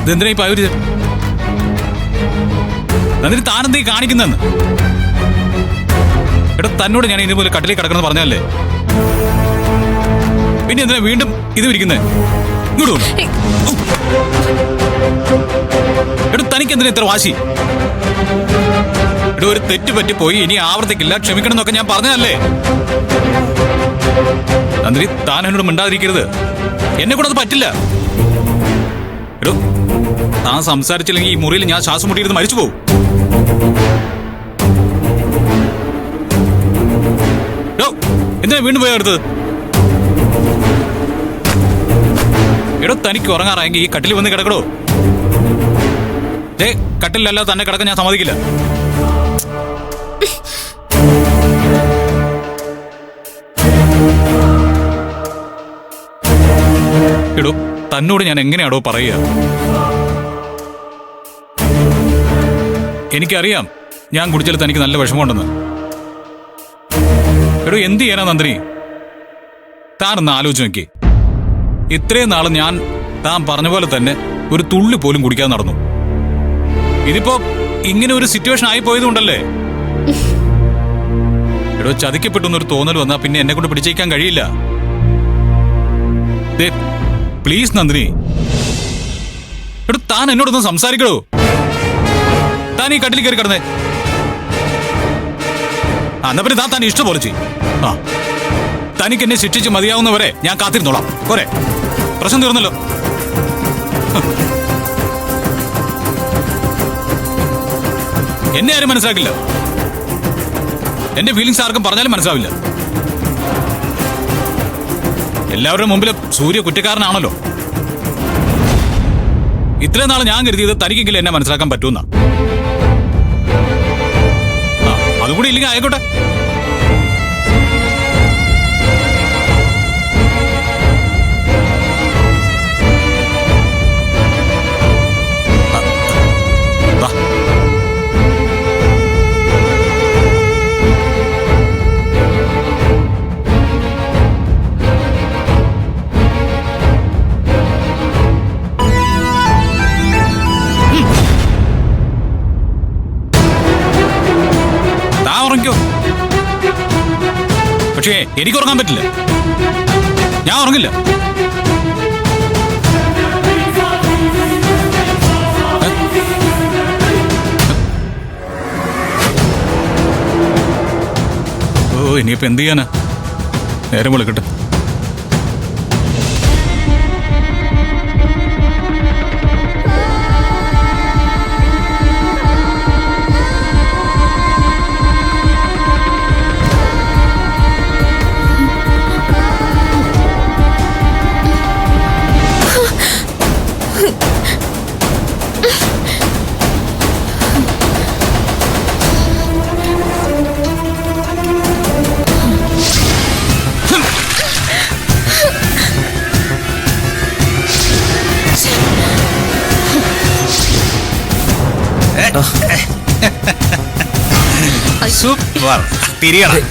ഇതെന്തിനാ ഈ പായൂര് എന്നിട്ട് താനെന്തീ കാണിക്കുന്നെന്ന്? എടോ, തന്നോട് ഞാൻ ഇതുപോലെ കട്ടിലേക്ക് കിടക്കണമെന്ന് പറഞ്ഞല്ലേ, പിന്നെ എന്തിനാ വീണ്ടും ഇത് വിരിക്കുന്നത്? ഇങ്ങോട്ട് എടോ, തനിക്ക് എന്തിനാ ഇത്ര വാശി? എടോ, ഒരു തെറ്റ് പറ്റിപ്പോയി, ഇനി ആവർത്തിക്കില്ല, ക്ഷമിക്കണം എന്നൊക്കെ ഞാൻ പറഞ്ഞതല്ലേ. നന്ദിനി, താൻ എന്നോട് മിണ്ടാതിരിക്കരുത്. എന്നെ കൂടെ അത് പറ്റില്ല. എടോ, താൻ സംസാരിച്ചില്ലെങ്കിൽ ഈ മുറിയിൽ ഞാൻ ശ്വാസം മുട്ടിയിരുന്ന് മരിച്ചു പോകും. എന്തിനാ വീണ്ടും പോയി എടുത്തത്? എടോ, തനിക്ക് ഉറങ്ങാറായെങ്കിൽ ഈ കട്ടിൽ വന്ന് കിടക്കടോ. കട്ടിലല്ലാതെ തന്നെ കിടക്കാൻ ഞാൻ സമ്മതിക്കില്ല. എടോ, തന്നോട് ഞാൻ എങ്ങനെയാടോ പറയുക? എനിക്കറിയാം ഞാൻ കുടിച്ചാൽ തനിക്ക് നല്ല വിഷമമുണ്ടെന്ന്. എടോ, എന്ത് ചെയ്യാനാ നന്ദിനി? താനൊന്ന് ആലോചിച്ച് നോക്കി. ഇത്രയും നാള് ഞാൻ താൻ പറഞ്ഞ പോലെ തന്നെ ഒരു തുള്ളി പോലും കുടിക്കാതെ നടന്നു. ഇതിപ്പോ ഇങ്ങനെ ഒരു സിറ്റുവേഷൻ ആയി പോയതുകൊണ്ടല്ലേ. എടോ, ചതിക്കപ്പെട്ടൊന്നൊരു തോന്നൽ വന്നാ പിന്നെ എന്നെ കൊണ്ട് പിടിച്ചേക്കാൻ കഴിയില്ല. പ്ലീസ് നന്ദിനി. എടോ, താൻ എന്നോടൊന്ന് സംസാരിക്കടോ. താൻ ഈ കട്ടിൽ കയറി കിടന്നേ. എന്നാ പിന്നെ താൻ ഇഷ്ടം പോലെ ചെയ്യും. തനിക്ക് എന്നെ ശിക്ഷിച്ച് മതിയാവുന്നവരെ ഞാൻ കാത്തിരുന്നോളാം. പോരെ? പ്രശ്നം തീർന്നല്ലോ. എന്നെ ആരും മനസ്സിലാക്കില്ല. എന്റെ ഫീലിങ്സ് ആർക്കും പറഞ്ഞാലും മനസ്സിലാവില്ല. എല്ലാവരുടെ മുമ്പിൽ സൂര്യ കുറ്റക്കാരനാണല്ലോ. ഇത്രയും നാൾ ഞാൻ കരുതിയത് തനിക്കെങ്കിലും എന്നെ മനസ്സിലാക്കാൻ പറ്റുമെന്നാ. അതുകൂടി ഇല്ലെങ്കിൽ ആയിക്കോട്ടെ. പക്ഷേ എനിക്ക് ഉറങ്ങാൻ പറ്റില്ല. ഞാൻ ഉറങ്ങില്ല. ഓ, ഇനിയിപ്പോ എന്ത് ചെയ്യാനാ? നേരം വിളിക്കട്ടെ. സൂപ്പർ. തിരിയണം.